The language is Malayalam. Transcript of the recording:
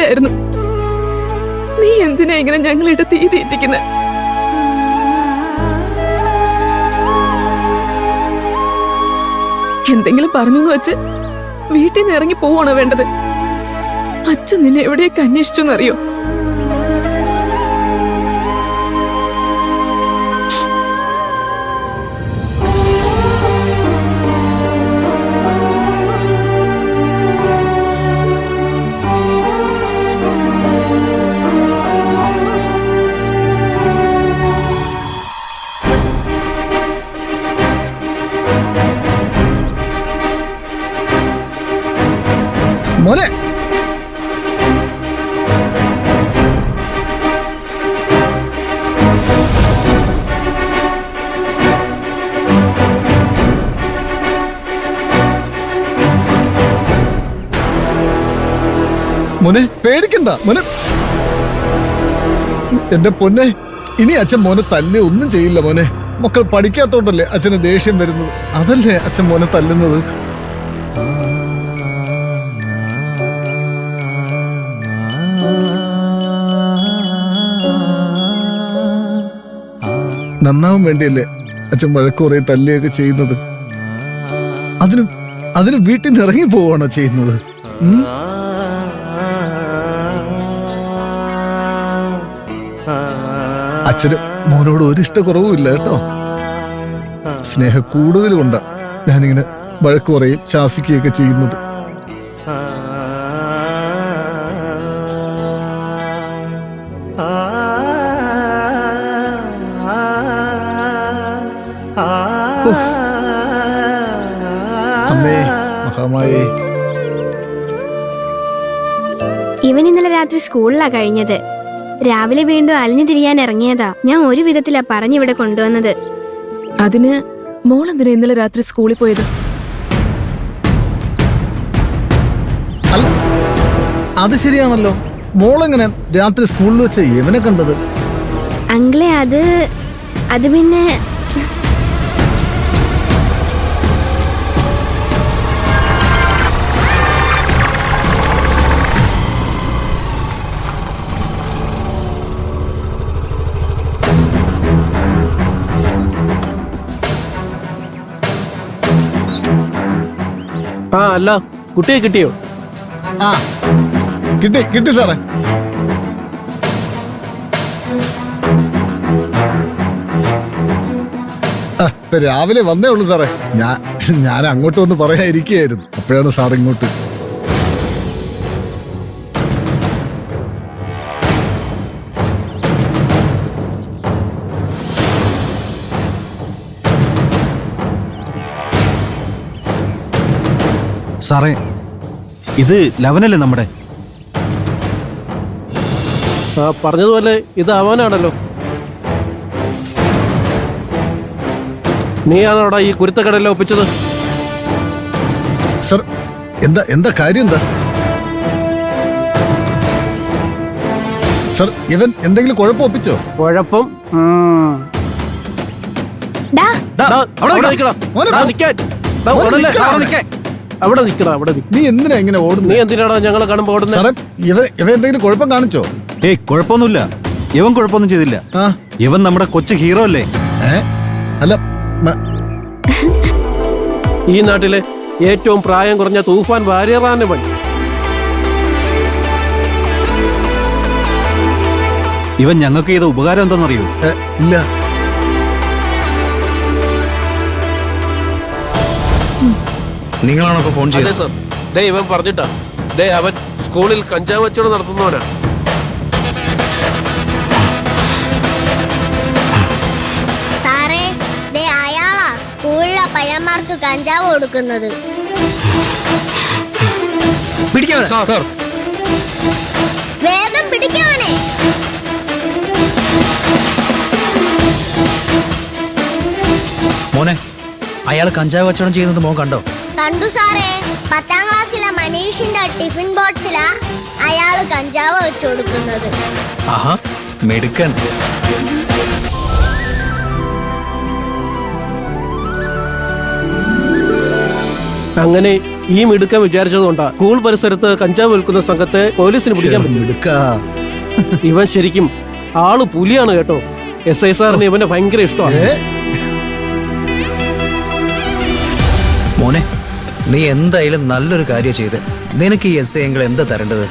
മതിയായിരുന്നു. നീ എന്തിനാ ഇങ്ങനെ ഞങ്ങളിട്ട് തീ തീറ്റിക്കുന്നെ? എന്തെങ്കിലും പറഞ്ഞു വെച്ച് വീട്ടിൽ നിന്ന് ഇറങ്ങി പോവാണോ വേണ്ടത്? അച്ഛൻ നിന്നെ എവിടെയൊക്കെ അന്വേഷിച്ചു എന്നറിയോ? മോനെ, മോനെ പേടിക്കണ്ട മോനെ. എന്റെ പൊന്നെ, ഇനി അച്ഛൻ മോനെ തല്ല് ഒന്നും ചെയ്യില്ല മോനെ. മക്കൾ പഠിക്കാത്തോണ്ടല്ലേ അച്ഛന് ദേഷ്യം വരുന്നത്. അതല്ലേ അച്ഛൻ മോനെ തല്ലുന്നത്. നന്നാവാൻ വേണ്ടിയല്ലേ അച്ഛൻ വഴക്കുറേ തല്ലുകയൊക്കെ ചെയ്യുന്നത്. അതിന് വീട്ടിൽ നിന്ന് ഇറങ്ങി പോവാണോ ചെയ്യുന്നത്? അച്ഛന് മോനോട് ഒരു ഇഷ്ടക്കുറവും ഇല്ല കേട്ടോ. സ്നേഹം കൂടുതൽ കൊണ്ടാ ഞാനിങ്ങനെ വഴക്കുറയും ശാസിക്കുകയൊക്കെ ചെയ്യുന്നത്. അമ്മേ മഹാമായേ. ഇവൻ ഇന്നലെ രാത്രി സ്കൂളിലാ കഴിഞ്ഞത്. രാവിലെ വീണ്ടും അലഞ്ഞു തിരിയാൻ ഇറങ്ങിയതാ. ഞാൻ ഒരു വിധത്തിലാ പറഞ്ഞിവിടെ കൊണ്ടുവന്നത്. അതിന് മോളെന്തിനാ ഇന്നലെ രാത്രി സ്കൂളിൽ പോയത്? അല്ല, അത് ശരിയാണല്ലോ. മോളെങ്ങനെ രാത്രി സ്കൂളിൽ വെച്ച് ഇവനെ കണ്ടത്? അങ്കിളെ, അത് പിന്നെ അല്ല, കുട്ടിയെ കിട്ടിയോ? കിട്ടി സാറേ. രാവിലെ വന്നേ ഉള്ളൂ സാറേ. ഞാൻ അങ്ങോട്ട് വന്ന് പറയാതിരിക്കുകയായിരുന്നു. അപ്പോഴാണ് സാർ ഇങ്ങോട്ട്. സാറേ, ഇത് ലവനല്ലേ നമ്മുടെ? പറഞ്ഞതുപോലെ ഇത് അവനാണല്ലോ. നീയാണോടാ ഈ കുരുത്തക്കടലെല്ലാം ഒപ്പിച്ചത്? സർ, എന്താ കാര്യം എന്താ? സർ, ഇവൻ എന്തെങ്കിലും കുഴപ്പം ഒപ്പിച്ചോ? കുഴപ്പം നീ എന്തിനാ ഇങ്ങനെ ഓടുന്നു? നീ എന്തിനാടാ ഞങ്ങളെ കാണുമ്പോ ഓടുന്നത്? സാറേ, ഇവ എന്തെങ്കിലും കുഴപ്പം കാണിച്ചോ? കുഴപ്പമൊന്നുമില്ല. ഇവൻ കുഴപ്പമൊന്നും ചെയ്തില്ല. ഇവൻ നമ്മുടെ കൊച്ചു ഹീറോ അല്ലേ? അല്ല, ഈ നാട്ടിലെ ഏറ്റവും പ്രായം കുറഞ്ഞ തൂഫാൻ വാര്യറാനവൻ. ഇവൻ ഞങ്ങൾക്ക് ചെയ്ത ഉപകാരം എന്താണെന്നറിയോ? ഇല്ല. നിങ്ങളാണോ ഫോൺ ചെയ്തത്? സർ, ദേ ഇവൻ പറഞ്ഞിട്ടാ. ദേ അവൻ സ്കൂളിൽ കഞ്ചാവ് കച്ചവടം നടത്തുന്നവനാ. സാറേ, ദേ അയാളാ സ്കൂളിലെ പയ്യന്മാർക്ക് കഞ്ചാവ് കൊടുക്കുന്നത്. വേഗം പിടിക്കവനെ. മോനെ, അയാൾ കഞ്ചാവ് കച്ചവടം ചെയ്യുന്നത് മോൻ കണ്ടോ? കണ്ടു സാറേ. 10ാം ക്ലാസ്സിലെ മനീഷിന്റെ ടിഫിൻ ബോക്സിലാ അയാള് കഞ്ചാവ് വെച്ചു കൊടുക്കുന്നത്. ആഹാ, മെടുക്കൻ. അങ്ങനെ ഈ മിടുക്കം വിചാരിച്ചതുകൊണ്ടാ സ്കൂൾ പരിസരത്ത് കഞ്ചാവ് വിൽക്കുന്ന സംഘത്തെ പോലീസിന് പിടിക്കാൻ പറ്റും. എടുക്കാ ഇവൻ ശരിക്കും ആള് പുലിയാണ് കേട്ടോ. SI സാറിന് ഇവനെ ഭയങ്കര ഇഷ്ടമാണ്. മോനെ, നീ എന്തായാലും നല്ലൊരു കാര്യം ചെയ്ത് നിനക്ക് ഈ SI എങ്കിൽ എന്താ തരേണ്ടത്?